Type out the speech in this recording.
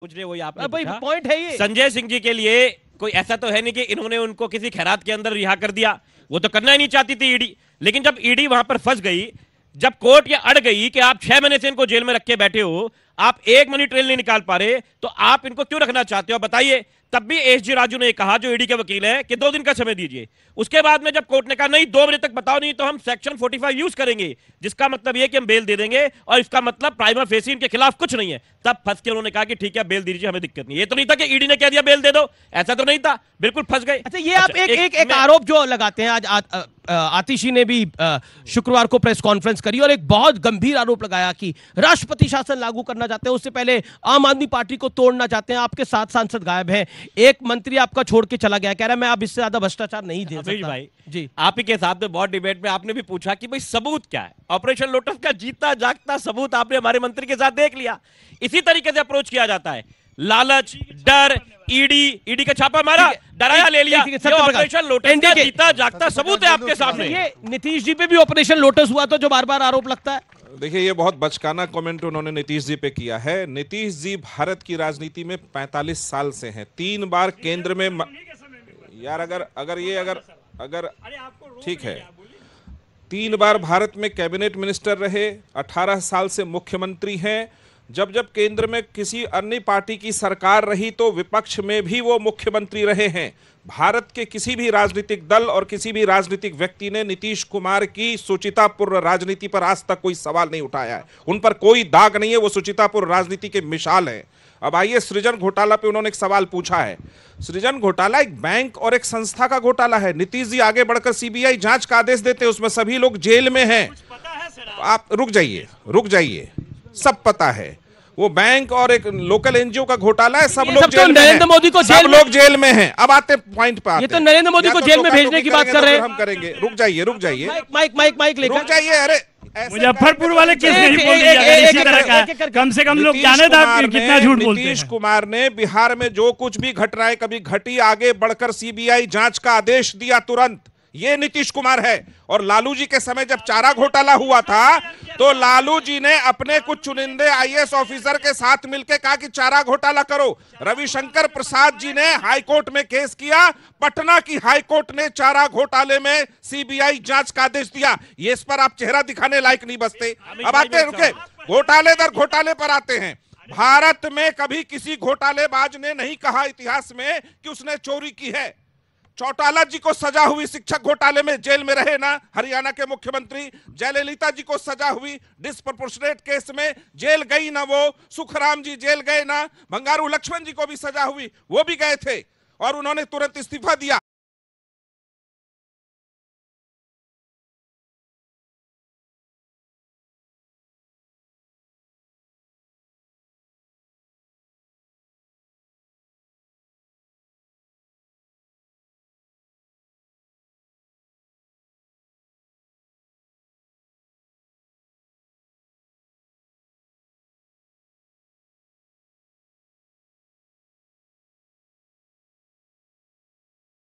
पूछ रहे, वही आपने भाई पूछा। पॉइंट है ये। संजय सिंह जी के लिए कोई ऐसा तो है नहीं कि इन्होंने उनको किसी खैरात के अंदर रिहा कर दिया, वो तो करना ही नहीं चाहती थी ईडी। लेकिन जब ईडी वहां पर फंस गई, जब कोर्ट ये अड़ गई कि आप 6 महीने से इनको जेल में रख के बैठे हो, आप एक मनी ट्रेल नहीं निकाल पा रहे, तो आप इनको क्यों रखना चाहते हो बताइए। तब भी एसजी राजू ने कहा, जो ईडी के वकील है, कि 2 दिन का समय दीजिए। उसके बाद में जब कोर्ट ने कहा नहीं 2 बजे तक बताओ, नहीं तो हम सेक्शन 45 यूज करेंगे, जिसका मतलब यह कि हम बेल दे देंगे और इसका मतलब प्राइमा फेसी इनके खिलाफ कुछ नहीं है। तब फंस के उन्होंने कहा कि ठीक है बेल दीजिए, हमें दिक्कत नहीं। ये तो नहीं था कि ईडी ने कह दिया बेल दे दो, ऐसा तो नहीं था, बिल्कुल फंस गए। अच्छा, ये आप एक आरोप जो लगाते हैं, आज आतिशी ने भी शुक्रवार को प्रेस कॉन्फ्रेंस करी और एक बहुत गंभीर आरोप लगाया कि राष्ट्रपति शासन लागू करना चाहते हैं, उससे पहले आम आदमी पार्टी को तोड़ना चाहते हैं। आपके 7 सांसद गायब हैं, एक मंत्री आपका छोड़ के चला गया, कह रहा है मैं अब इससे ज्यादा भ्रष्टाचार नहीं दे सकता। भाई जी, आप ही के साथ में बहुत डिबेट में आपने भी पूछा कि भाई सबूत क्या है। ऑपरेशन लोटस का जीता जागता सबूत आपने हमारे मंत्री के साथ देख लिया। इसी तरीके से अप्रोच किया जाता है, लालच, डर, ईडी का छापा मारा, डराया ले लिया। ऑपरेशन लोटस का जीता जागता सबूत है आपके सामने। ये नीतीश जी पे भी ऑपरेशन लोटस हुआ, तो जो बार बार आरोप लगता है। देखिए, ये बहुत बचकाना कमेंट उन्होंने नीतीश जी पे किया है। नीतीश जी भारत की राजनीति में 45 साल से हैं, 3 बार केंद्र में यार अगर ठीक है, 3 बार भारत में कैबिनेट मिनिस्टर रहे, 18 साल से मुख्यमंत्री हैं। जब केंद्र में किसी अन्य पार्टी की सरकार रही तो विपक्ष में भी वो मुख्यमंत्री रहे हैं। भारत के किसी भी राजनीतिक दल और किसी भी राजनीतिक व्यक्ति ने नीतीश कुमार की सुचितापूर्ण राजनीति पर आज तक कोई सवाल नहीं उठाया है। उन पर कोई दाग नहीं है, वो सुचितापूर्ण राजनीति के मिसाल है। अब आइए, सृजन घोटाला पे उन्होंने एक सवाल पूछा है। सृजन घोटाला एक बैंक और एक संस्था का घोटाला है। नीतीश जी आगे बढ़कर सीबीआई जांच का आदेश देते हैं, उसमें सभी लोग जेल में हैं। आप रुक जाइए, सब पता है। वो बैंक और एक लोकल एनजीओ का घोटाला है, सब लोग जेल में हैं। नरेंद्र मोदी को सब लोग जेल में हैं। अब आते पॉइंट पे आते हैं। ये तो नरेंद्र मोदी को जेल में भेजने की बात कर रहे हैं। हम करेंगे, रुक जाइए माइक लेकर रुक जाइए। अरे मुजफ्फरपुर वाले केस नहीं बोल दिया इसी तरह का, कम से कम लोग जाने था कितना झूठ बोलते हैं। नीतीश कुमार ने बिहार में जो कुछ भी घटनाएं कभी घटी, आगे बढ़कर सीबीआई जांच का आदेश दिया तुरंत। ये नीतीश कुमार है। और लालू जी के समय जब चारा घोटाला हुआ था, तो लालू जी ने अपने कुछ चुनिंदे आईएएस ऑफिसर के साथ मिलकर कहा कि चारा घोटाला करो। रविशंकर प्रसाद जी ने हाईकोर्ट में केस किया, पटना की हाईकोर्ट ने चारा घोटाले में सीबीआई जांच का आदेश दिया। ये इस पर आप चेहरा दिखाने लायक नहीं बचते। अब आते हैं, रुके, घोटाले दर घोटाले पर आते हैं। भारत में कभी किसी घोटालेबाज ने नहीं कहा इतिहास में कि उसने चोरी की है। चौटाला जी को सजा हुई शिक्षक घोटाले में, जेल में रहे ना हरियाणा के मुख्यमंत्री। जयललिता जी को सजा हुई डिस्प्रपोर्शनेट केस में, जेल गई ना वो। सुखराम जी जेल गए ना। बंगारू लक्ष्मण जी को भी सजा हुई, वो भी गए थे और उन्होंने तुरंत इस्तीफा दिया।